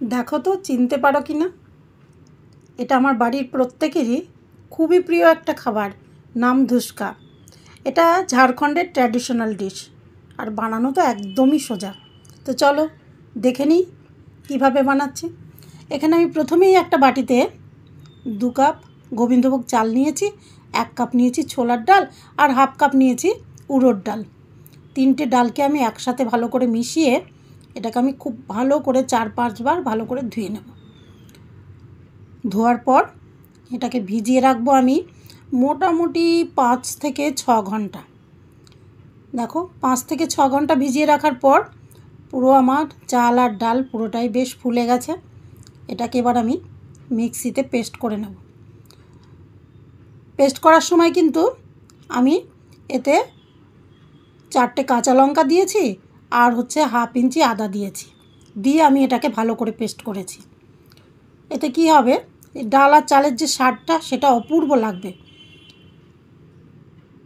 দেখো তো চিনতে পারো কি না? এটা আমার বাড়ির প্রত্যেকেরই খুবই প্রিয় একটা খাবার, নাম ধুস্কা। এটা ঝাড়খণ্ডের ট্র্যাডিশনাল ডিশ, আর বানানো তো একদমই সোজা। তো চলো দেখে নিই কীভাবে বানাচ্ছি। এখানে আমি প্রথমেই একটা বাটিতে 2 কাপ গোবিন্দভোগ চাল নিয়েছি, 1 কাপ নিয়েছি ছোলার ডাল, আর হাফ কাপ নিয়েছি উড়োর ডাল। 3টে ডালকে আমি একসাথে ভালো করে মিশিয়ে এটাকে আমি খুব ভালো করে 4-5 বার ভালো করে ধুয়ে নেব। ধোয়ার পর এটাকে ভিজিয়ে রাখবো আমি মোটামুটি 5 থেকে 6 ঘন্টা। দেখো 5 থেকে 6 ঘন্টা ভিজিয়ে রাখার পর পুরো আমার চাল আর ডাল পুরোটাই বেশ ফুলে গেছে। এটাকে এবার আমি মিক্সিতে পেস্ট করে নেব। পেস্ট করার সময় কিন্তু আমি এতে 4টে কাঁচা লঙ্কা দিয়েছি, আর হচ্ছে হাফ ইঞ্চি আদা দিয়েছি, দিয়ে আমি এটাকে ভালো করে পেস্ট করেছি। এতে কি হবে, ডাল আর চালের যে স্বাদটা সেটা অপূর্ব লাগবে।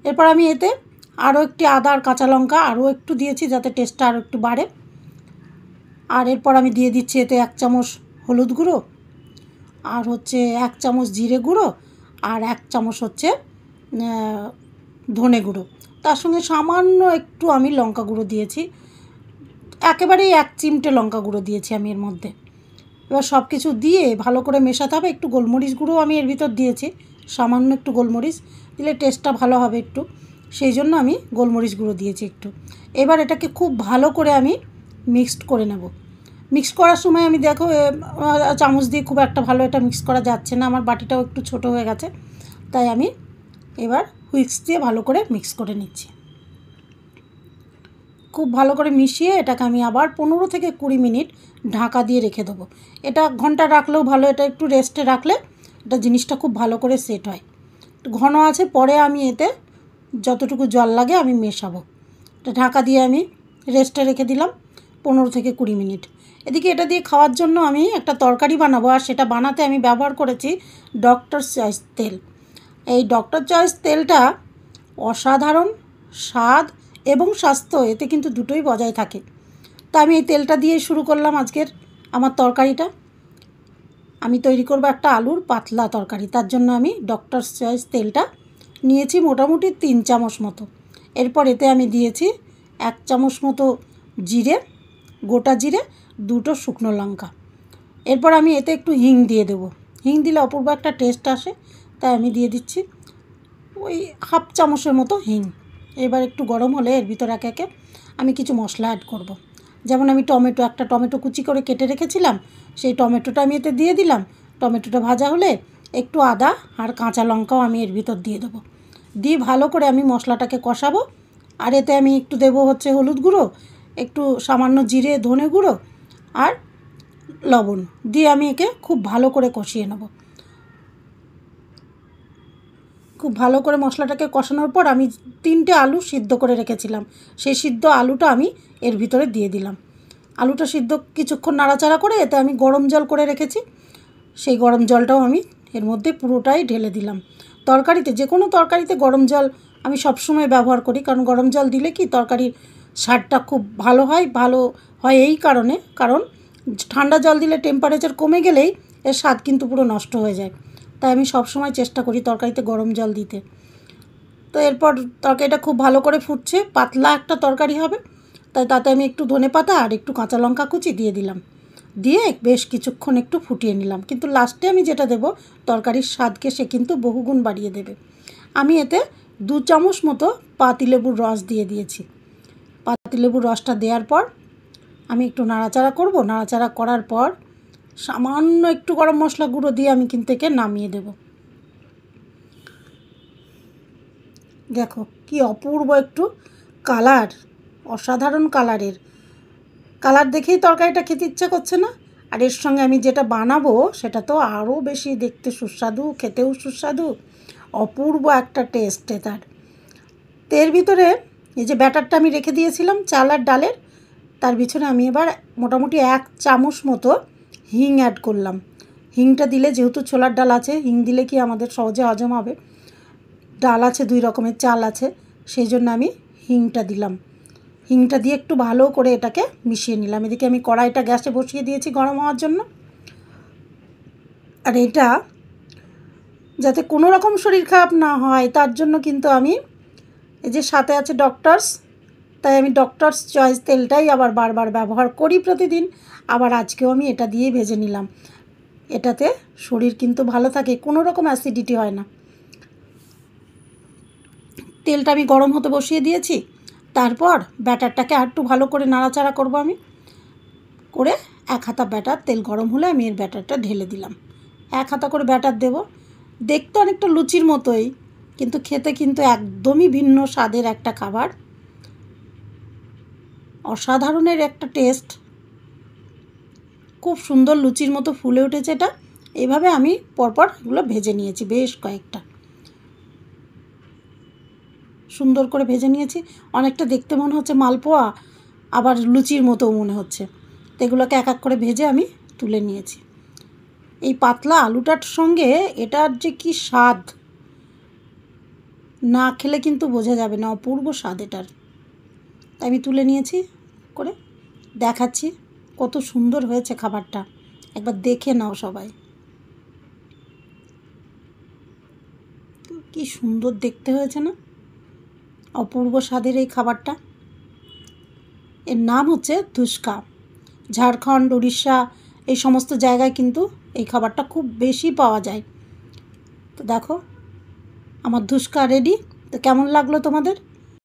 এরপর আমি এতে আরও একটি আদা আর কাঁচা লঙ্কা আরও একটু দিয়েছি যাতে টেস্টটা আরও একটু বাড়ে। আর এরপর আমি দিয়ে দিচ্ছি এতে 1 চামচ হলুদ গুঁড়ো, আর হচ্ছে 1 চামচ জিরে গুঁড়ো, আর 1 চামচ হচ্ছে ধনে গুঁড়ো। তার সঙ্গে সামান্য একটু আমি লঙ্কা গুঁড়ো দিয়েছি, একেবারেই 1 চিমটে লঙ্কা গুঁড়ো দিয়েছি আমি এর মধ্যে। এবার সব কিছু দিয়ে ভালো করে মেশাতে হবে। একটু গোলমরিচ গুঁড়ো আমি এর ভিতর দিয়েছি, সামান্য একটু গোলমরিচ দিলে টেস্টটা ভালো হবে একটু, সেই জন্য আমি গোলমরিচ গুঁড়ো দিয়েছি একটু। এবার এটাকে খুব ভালো করে আমি মিক্সড করে নেব। মিক্স করার সময় আমি দেখো চামচ দিয়ে খুব একটা ভালো এটা মিক্স করা যাচ্ছে না, আমার বাটিটাও একটু ছোট হয়ে গেছে, তাই আমি এবার হুইস্ক দিয়ে ভালো করে মিক্স করে নিচ্ছি। খুব ভালো করে মিশিয়ে এটাকে আমি আবার 15 থেকে 20 মিনিট ঢাকা দিয়ে রেখে দেবো। এটা ঘন্টা রাখলেও ভালো, এটা একটু রেস্টে রাখলে এটা জিনিসটা খুব ভালো করে সেট হয়। ঘন আছে, পরে আমি এতে যতটুকু জল লাগে আমি মেশাবো। এটা ঢাকা দিয়ে আমি রেস্টে রেখে দিলাম 15 থেকে 20 মিনিট। এদিকে এটা দিয়ে খাওয়ার জন্য আমি একটা তরকারি বানাবো, আর সেটা বানাতে আমি ব্যবহার করেছি ডক্টর চয়েস তেল। এই ডক্টর চয়েস তেলটা অসাধারণ স্বাদ এবং স্বাস্থ্য, এতে কিন্তু দুটোই বজায় থাকে। তা আমি এই তেলটা দিয়ে শুরু করলাম আজকের আমার তরকারিটা। আমি তৈরি করব একটা আলুর পাতলা তরকারি, তার জন্য আমি ডক্টর চয়েস তেলটা নিয়েছি মোটামুটি 3 চামচ মতো। এরপর এতে আমি দিয়েছি 1 চামচ মতো জিরে, গোটা জিরে, 2টো শুকনো লঙ্কা। এরপর আমি এতে একটু হিং দিয়ে দেবো, হিং দিলে অপূর্ব একটা টেস্ট আসে, তাই আমি দিয়ে দিচ্ছি ওই হাফ চামচের মতো হিং। এবার একটু গরম হলে এর ভিতর একে একে আমি কিছু মশলা অ্যাড করব। যেমন আমি একটা টমেটো কুচি করে কেটে রেখেছিলাম, সেই টমেটোটা আমি এতে দিয়ে দিলাম। টমেটোটা ভাজা হলে একটু আদা আর কাঁচা লঙ্কাও আমি এর ভিতর দিয়ে দেবো, দিয়ে ভালো করে আমি মশলাটাকে কষাবো। আর এতে আমি একটু দেবো হচ্ছে হলুদ গুঁড়ো, একটু সামান্য জিরে ধনে গুঁড়ো আর লবণ দিয়ে আমি একে খুব ভালো করে কষিয়ে নেব। খুব ভালো করে মশলাটাকে কষানোর পর আমি 3টে আলু সিদ্ধ করে রেখেছিলাম, সেই সিদ্ধ আলুটা আমি এর ভিতরে দিয়ে দিলাম। আলুটা সিদ্ধ কিছুক্ষণ নাড়াচাড়া করে এতে আমি গরম জল করে রেখেছি, সেই গরম জলটাও আমি এর মধ্যে পুরোটাই ঢেলে দিলাম। তরকারিতে, যে কোনো তরকারিতে গরম জল আমি সবসময় ব্যবহার করি, কারণ গরম জল দিলে কি তরকারির স্বাদটা খুব ভালো হয় এই কারণ ঠান্ডা জল দিলে টেম্পারেচার কমে গেলেই এর স্বাদ কিন্তু পুরো নষ্ট হয়ে যায়। তাই আমি সবসময় চেষ্টা করি তরকারিতে গরম জল দিতে। তো এরপর তরকারিটা খুব ভালো করে ফুটছে, পাতলা একটা তরকারি হবে, তাই তাতে আমি একটু ধনেপাতা আর একটু কাঁচা লঙ্কা কুচি দিয়ে দিলাম, দিয়ে বেশ কিছুক্ষণ একটু ফুটিয়ে নিলাম। কিন্তু লাস্টে আমি যেটা দেবো তরকারির স্বাদকে সে কিন্তু বহুগুণ বাড়িয়ে দেবে। আমি এতে 2 চামচ মতো পাতিলেবুর রস দিয়ে দিয়েছি। পাতিলেবুর রসটা দেওয়ার পর আমি একটু নাড়াচাড়া করব। নাড়াচাড়া করার পর সামান্য একটু গরম মশলা গুঁড়ো দিয়ে আমি কিন্তু একে নামিয়ে দেব। দেখো কি অপূর্ব একটু কালার, অসাধারণ কালার দেখেই তরকারিটা খেতে ইচ্ছা করছে না? আর এর সঙ্গে আমি যেটা বানাবো সেটা তো আরও বেশি দেখতে সুস্বাদু, খেতেও সুস্বাদু, অপূর্ব একটা টেস্ট তার। তো এর ভিতরে এই যে ব্যাটারটা আমি রেখে দিয়েছিলাম চাল আর ডালের, তার পিছনে আমি এবার মোটামুটি 1 চামচ মতো হিং অ্যাড করলাম। হিংটা দিলে, যেহেতু ছোলার ডাল আছে, হিং দিলে কি আমাদের সহজে হজম হবে। ডাল আছে 2 রকমের, চাল আছে, সেই জন্য আমি হিংটা দিলাম। হিংটা দিয়ে একটু ভালো করে এটাকে মিশিয়ে নিলাম। এদিকে আমি কড়াইটা গ্যাসে বসিয়ে দিয়েছি গরম হওয়ার জন্য। আর এটা যাতে কোনো রকম শরীর খারাপ না হয় তার জন্য কিন্তু আমি এই যে সাথে আছে ডক্টরস, তাই আমি ডক্টরস চয়েস তেলটাই আবার বারবার ব্যবহার করি প্রতিদিন। আবার আজকেও আমি এটা দিয়েই ভেজে নিলাম। এটাতে শরীর কিন্তু ভালো থাকে, কোনো রকম অ্যাসিডিটি হয় না। তেলটা আমি গরম হতে বসিয়ে দিয়েছি। তারপর ব্যাটারটাকে আর একটু ভালো করে নাড়াচাড়া করব আমি করে। 1 হাতা ব্যাটার, তেল গরম হলে আমি এর ব্যাটারটা ঢেলে দিলাম। 1 হাতা করে ব্যাটার দেব। দেখতে অনেকটা লুচির মতোই, কিন্তু খেতে কিন্তু একদমই ভিন্ন স্বাদের একটা খাবার। অসাধারণের একটা টেস্ট, খুব সুন্দর লুচির মতো ফুলে উঠেছে এটা। এইভাবে আমি পরপর এগুলো ভেজে নিয়েছি, বেশ কয়েকটা সুন্দর করে ভেজে নিয়েছি। অনেকটা দেখতে মনে হচ্ছে মালপোয়া, আবার লুচির মতো মনে হচ্ছে। তো এগুলোকে এক এক করে ভেজে আমি তুলে নিয়েছি। এই পাতলা আলুটার সঙ্গে এটার যে কি স্বাদ, না খেলে কিন্তু বোঝা যাবে না, অপূর্ব স্বাদ এটার। তাই আমি তুলে নিয়েছি করে দেখাচ্ছি কত সুন্দর হয়েছে খাবারটা, একবার দেখে নাও সবাই। কি সুন্দর দেখতে হয়েছে না, অপূর্ব স্বাদের এই খাবারটা। এর নাম হচ্ছে ধুস্কা। ঝাড়খণ্ড, উড়িষ্যা এই সমস্ত জায়গায় কিন্তু এই খাবারটা খুব বেশি পাওয়া যায়। তো দেখো আমার ধুস্কা রেডি। তো কেমন লাগলো তোমাদের?